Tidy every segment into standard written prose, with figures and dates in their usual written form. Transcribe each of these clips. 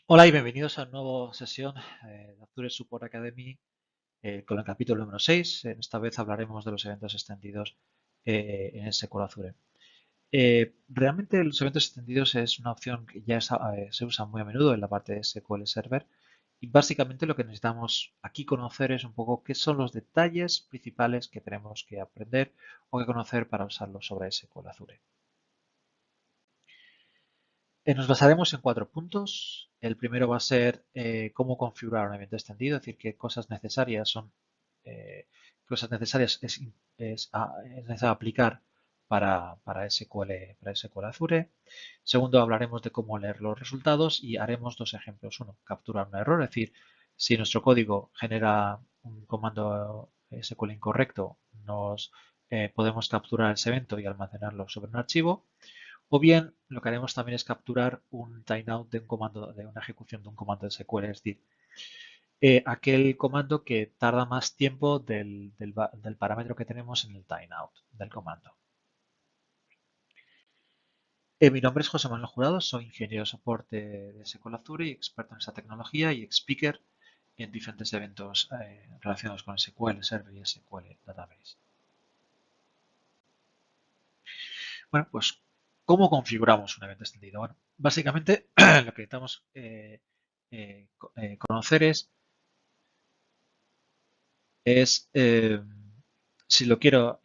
Hola y bienvenidos a una nueva sesión de Azure Support Academy con el capítulo número 6. Esta vez hablaremos de los eventos extendidos en SQL Azure. Realmente los eventos extendidos es una opción que ya se usa muy a menudo en la parte de SQL Server y básicamente lo que necesitamos aquí conocer es un poco qué son los detalles principales que tenemos que aprender o que conocer para usarlos sobre SQL Azure. Nos basaremos en 4 puntos. El primero va a ser cómo configurar un evento extendido, es decir, qué cosas necesarias eh, es necesario aplicar para SQL Azure. Segundo, hablaremos de cómo leer los resultados y haremos 2 ejemplos. Uno, capturar un error, es decir, si nuestro código genera un comando SQL incorrecto, podemos capturar ese evento y almacenarlo sobre un archivo. O bien, lo que haremos también es capturar un timeout de un comando, de una ejecución de un comando de SQL, es decir, aquel comando que tarda más tiempo del parámetro que tenemos en el timeout del comando. Mi nombre es José Manuel Jurado, soy ingeniero de soporte de SQL Azure y experto en esta tecnología y speaker en diferentes eventos relacionados con SQL Server y SQL Database. Bueno, pues, ¿cómo configuramos un evento extendido? Bueno, básicamente lo que necesitamos conocer es si lo quiero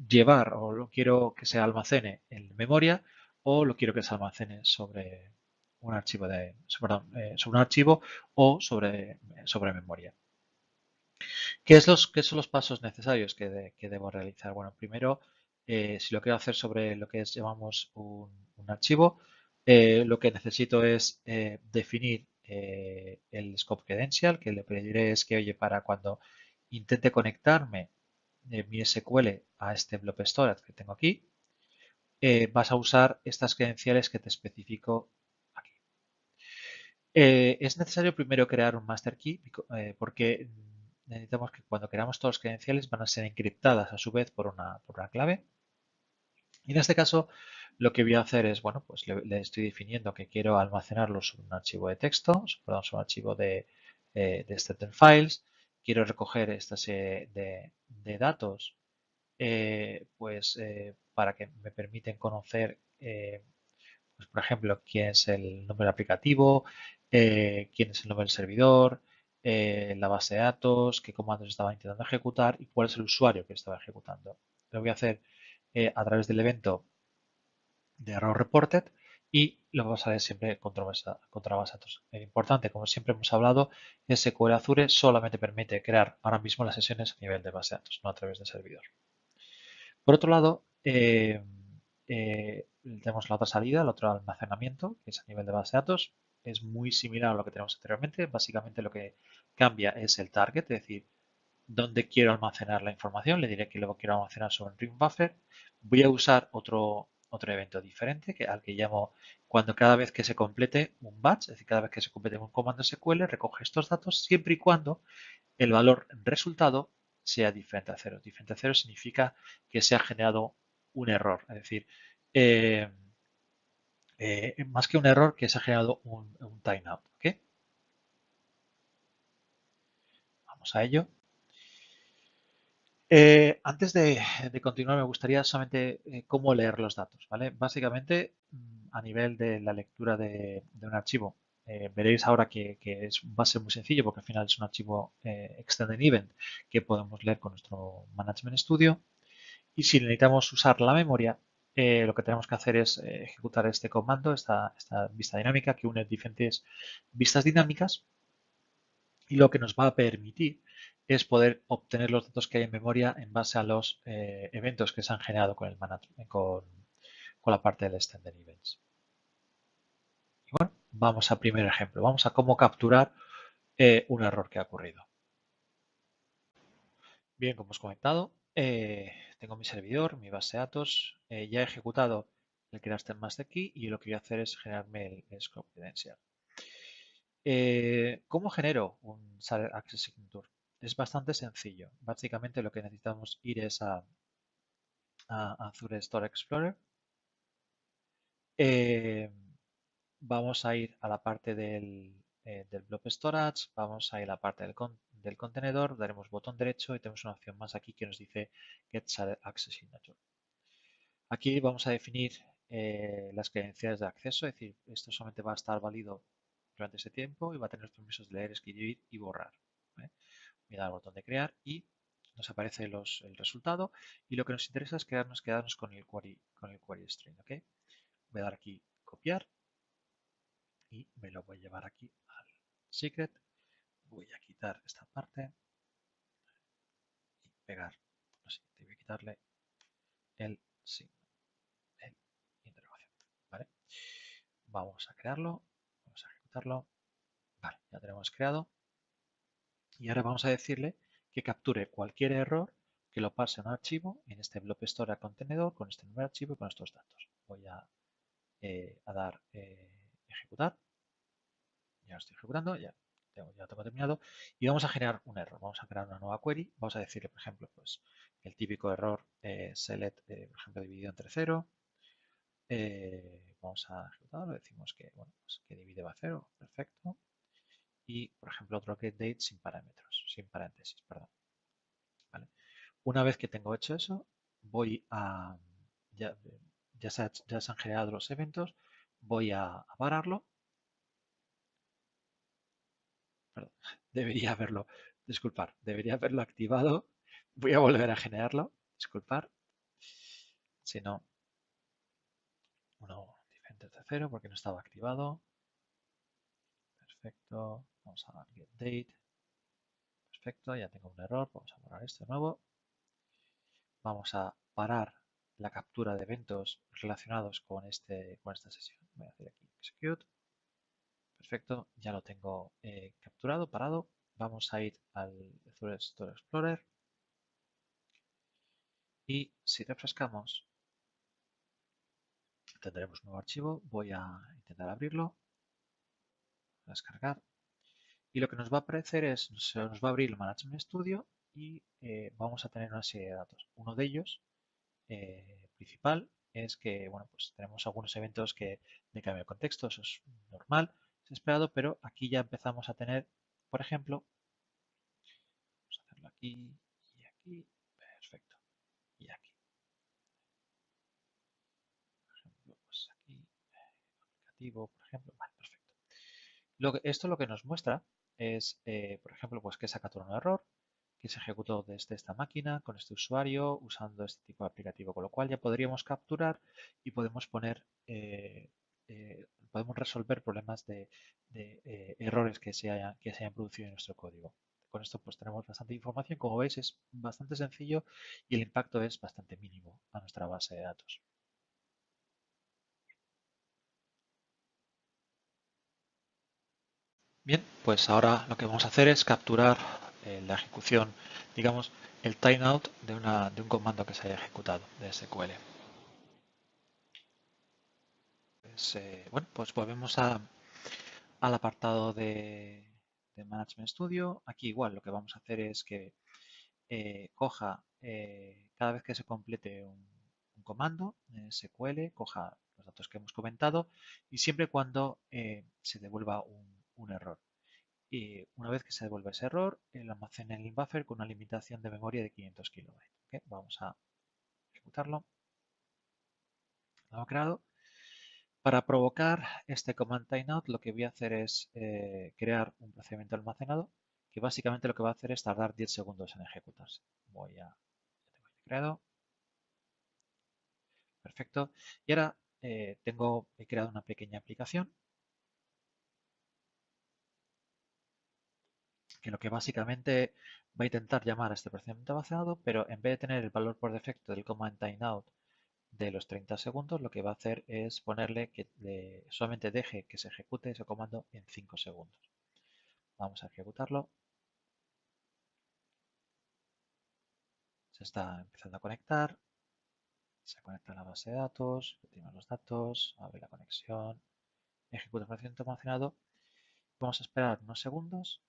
llevar o lo quiero que se almacene en memoria o lo quiero que se almacene sobre un archivo sobre un archivo o sobre memoria. ¿Qué son los pasos necesarios que debo realizar? Bueno, primero, si lo quiero hacer sobre lo que llamamos un archivo, lo que necesito es definir el scope credential, que le pediré es que, oye, para cuando intente conectarme mi SQL a este blob storage que tengo aquí, vas a usar estas credenciales que te especifico aquí. Es necesario primero crear un master key porque necesitamos que cuando creamos todas las credenciales van a ser encriptadas a su vez por una clave. Y en este caso lo que voy a hacer es, bueno, pues le estoy definiendo que quiero almacenarlo sobre un archivo de texto, perdón, sobre un archivo de certain files. Quiero recoger esta serie de datos para que me permiten conocer pues, por ejemplo, quién es el nombre del aplicativo, quién es el nombre del servidor, la base de datos, qué comandos estaba intentando ejecutar y cuál es el usuario que estaba ejecutando. Lo voy a hacer a través del evento de error reported y lo vamos a ver siempre contra base de datos. Importante, como siempre hemos hablado, SQL Azure solamente permite crear ahora mismo las sesiones a nivel de base de datos, no a través del servidor. Por otro lado, tenemos la otra salida, el otro almacenamiento, que es a nivel de base de datos. Es muy similar a lo que tenemos anteriormente. Básicamente lo que cambia es el target, es decir, dónde quiero almacenar la información. Le diré que luego quiero almacenar sobre un ring buffer. Voy a usar otro evento diferente, al que llamo cuando cada vez que se complete un batch, es decir, cada vez que se complete un comando SQL, recoge estos datos siempre y cuando el valor resultado sea diferente a cero. Diferente a cero significa que se ha generado un error, es decir, eh, más que un error, que se ha generado un timeout. ¿Okay? Vamos a ello. Antes de continuar, me gustaría solamente cómo leer los datos. ¿Vale? Básicamente, a nivel de la lectura de un archivo, veréis ahora que va a ser muy sencillo porque al final es un archivo extended event que podemos leer con nuestro Management Studio. Y si necesitamos usar la memoria, lo que tenemos que hacer es ejecutar este comando, esta vista dinámica que une diferentes vistas dinámicas y lo que nos va a permitir es poder obtener los datos que hay en memoria en base a los eventos que se han generado con la parte del Extended Events. Y bueno, vamos al primer ejemplo. Vamos a cómo capturar un error que ha ocurrido. Bien, como os he comentado, tengo mi servidor, mi base de datos, ya he ejecutado el crear step master key y lo que voy a hacer es generarme el scope credential. ¿Cómo genero un Shared Access Signature? Es bastante sencillo. Básicamente lo que necesitamos ir es a Azure Store Explorer. Eh, vamos a ir a la parte del blob storage, vamos a ir a la parte del contenedor, daremos botón derecho y tenemos una opción más aquí que nos dice Get Shared Access Signature. Aquí vamos a definir las credenciales de acceso, es decir, esto solamente va a estar válido durante ese tiempo y va a tener los permisos de leer, escribir y borrar. ¿Vale? Voy a dar al botón de crear y nos aparece el resultado y lo que nos interesa es quedarnos con el query string. ¿Okay? Voy a dar aquí copiar y me lo voy a llevar aquí al secret. Voy a quitar esta parte y pegar lo siguiente. Voy a quitarle el signo, el interrogación. ¿Vale? Vamos a crearlo, vamos a ejecutarlo. Vale, ya tenemos creado. Y ahora vamos a decirle que capture cualquier error que lo pase a un archivo en este blob store a contenedor con este número de archivo y con estos datos. Voy a dar ejecutar. Ya lo estoy ejecutando, ya lo tengo terminado. Y vamos a generar un error. Vamos a crear una nueva query. Vamos a decirle, por ejemplo, pues el típico error select, por ejemplo, dividido entre 0. Vamos a ejecutarlo. Decimos que, bueno, pues que divide va a 0. Perfecto. Y, por ejemplo, otro getDate sin parámetros, sin paréntesis, perdón. ¿Vale? Una vez que tengo hecho eso, voy a, ya se han generado los eventos, voy a pararlo. Perdón, debería haberlo, disculpar, debería haberlo activado. Voy a volver a generarlo, disculpar. Si no, uno diferente de 0 porque no estaba activado. Perfecto, vamos a dar getDate. Perfecto, ya tengo un error, vamos a borrar esto de nuevo. Vamos a parar la captura de eventos relacionados con esta sesión. Voy a hacer aquí execute. Perfecto, ya lo tengo capturado, parado. Vamos a ir al Azure Store Explorer y si refrescamos tendremos un nuevo archivo. Voy a intentar abrirlo, a descargar y lo que nos va a aparecer se nos va a abrir el Management Studio y vamos a tener una serie de datos. Uno de ellos principal es que, bueno, pues tenemos algunos eventos de cambio de contexto, eso es normal, es esperado, pero aquí ya empezamos a tener, por ejemplo, vamos a hacerlo aquí y aquí, perfecto, y aquí. Por ejemplo, pues aquí, aplicativo, por ejemplo, vale, perfecto. Esto lo que nos muestra es, por ejemplo, pues que se ha capturado un error, que se ejecutó desde esta máquina con este usuario usando este tipo de aplicativo, con lo cual ya podríamos capturar y podemos poner, podemos resolver problemas de errores que que se hayan producido en nuestro código. Con esto pues tenemos bastante información, como veis es bastante sencillo y el impacto es bastante mínimo a nuestra base de datos. Bien, pues ahora lo que vamos a hacer es capturar la ejecución, digamos, el timeout de un comando que se haya ejecutado de SQL. Pues, bueno, pues volvemos al apartado de Management Studio. Aquí igual lo que vamos a hacer es que coja cada vez que se complete un comando en SQL, coja los datos que hemos comentado y siempre y cuando se devuelva un error. Y una vez que se devuelve ese error, lo almacena en el buffer con una limitación de memoria de 500 kilobytes. ¿Okay? Vamos a ejecutarlo. Lo hemos creado. Para provocar este command timeout, lo que voy a hacer es crear un procedimiento almacenado que básicamente lo que va a hacer es tardar 10 segundos en ejecutarse. Ya tengo creado. Perfecto. Y ahora he creado una pequeña aplicación que lo que básicamente va a intentar llamar a este procedimiento almacenado, pero en vez de tener el valor por defecto del command timeout de los 30 segundos, lo que va a hacer es ponerle que solamente deje que se ejecute ese comando en 5 segundos. Vamos a ejecutarlo. Se está empezando a conectar. Se conecta a la base de datos, retiramos los datos, abre la conexión, ejecuta el procedimiento almacenado. Vamos a esperar unos segundos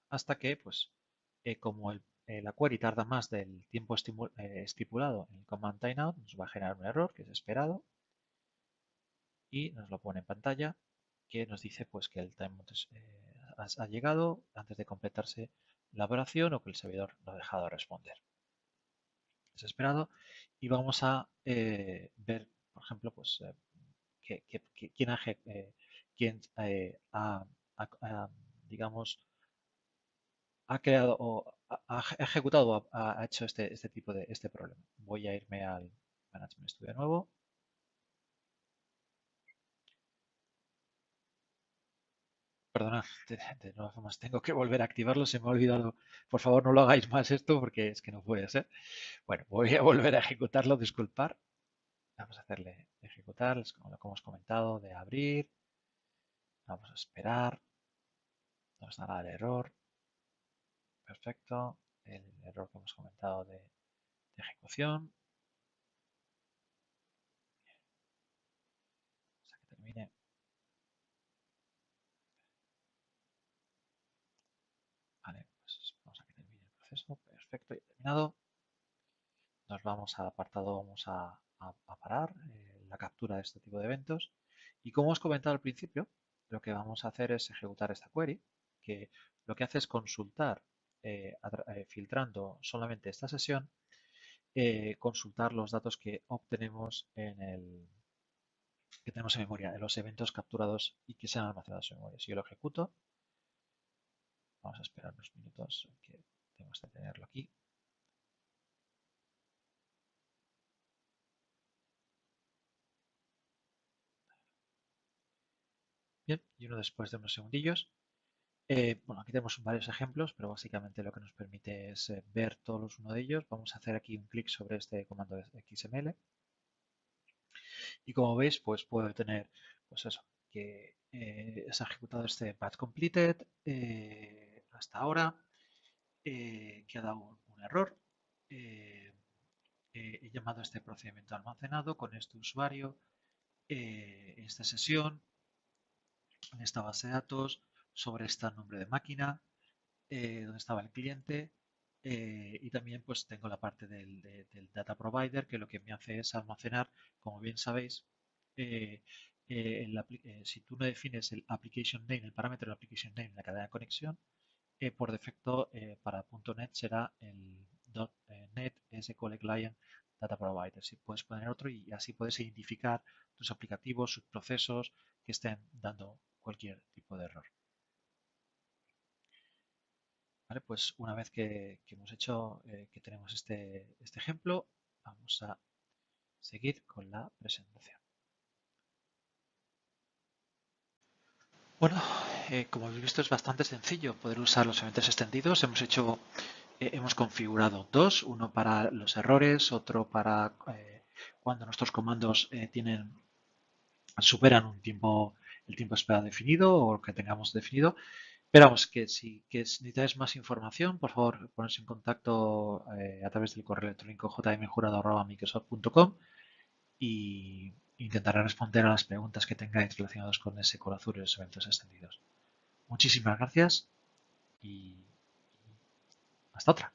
hasta que, pues, como la query tarda más del tiempo estipulado en el command timeout, nos va a generar un error que es esperado. y nos lo pone en pantalla que nos dice pues que el timeout ha llegado antes de completarse la operación o que el servidor no ha dejado de responder. Desesperado y vamos a ver, por ejemplo, pues quién digamos, ha creado o ha ejecutado o ha hecho este tipo de problema. Voy a irme al Management Studio de nuevo. Perdonad, de todas formas tengo que volver a activarlo, se me ha olvidado. Por favor, no lo hagáis más esto porque es que no puede ser. Bueno, voy a volver a ejecutarlo, disculpar. Vamos a hacerle ejecutar, como lo que hemos comentado, de abrir. Vamos a esperar. Nos dará el error. Perfecto. El error que hemos comentado de ejecución. Hasta que termine. Vale, pues vamos a que termine el proceso. Perfecto, ya terminado. Nos vamos al apartado, vamos a parar la captura de este tipo de eventos. Y como os comentado al principio, lo que vamos a hacer es ejecutar esta query, que lo que hace es consultar, filtrando solamente esta sesión, consultar los datos que obtenemos que tenemos en memoria, de los eventos capturados y que se han almacenado en memoria. Si yo lo ejecuto, vamos a esperar unos minutos que tenemos que tenerlo aquí. Bien, y uno después de unos segundillos. Bueno, aquí tenemos varios ejemplos, pero básicamente lo que nos permite es ver todos uno de ellos. Vamos a hacer aquí un clic sobre este comando de XML. Y como veis, pues puedo tener, pues eso, que se ha ejecutado este batch completed hasta ahora, que ha dado un error. He llamado a este procedimiento almacenado con este usuario, en esta sesión, en esta base de datos, sobre este nombre de máquina, donde estaba el cliente, y también pues tengo la parte del data provider, que lo que me hace es almacenar, como bien sabéis, si tú no defines el application name, el parámetro del application name en la cadena de conexión, por defecto para .NET será el .NET SQL Client Data Provider. Si puedes poner otro y así puedes identificar tus aplicativos, sus procesos que estén dando cualquier tipo de error. Vale, pues una vez que hemos hecho, que tenemos este ejemplo, vamos a seguir con la presentación. Bueno, como habéis visto es bastante sencillo poder usar los eventos extendidos. Hemos configurado dos, uno para los errores, otro para cuando nuestros comandos superan el tiempo esperado definido o que tengamos definido. Esperamos que si necesitáis más información, por favor, ponerse en contacto a través del correo electrónico jmjurado@microsoft.com y intentaré responder a las preguntas que tengáis relacionadas con ese Core Azure y los eventos extendidos. Muchísimas gracias y hasta otra.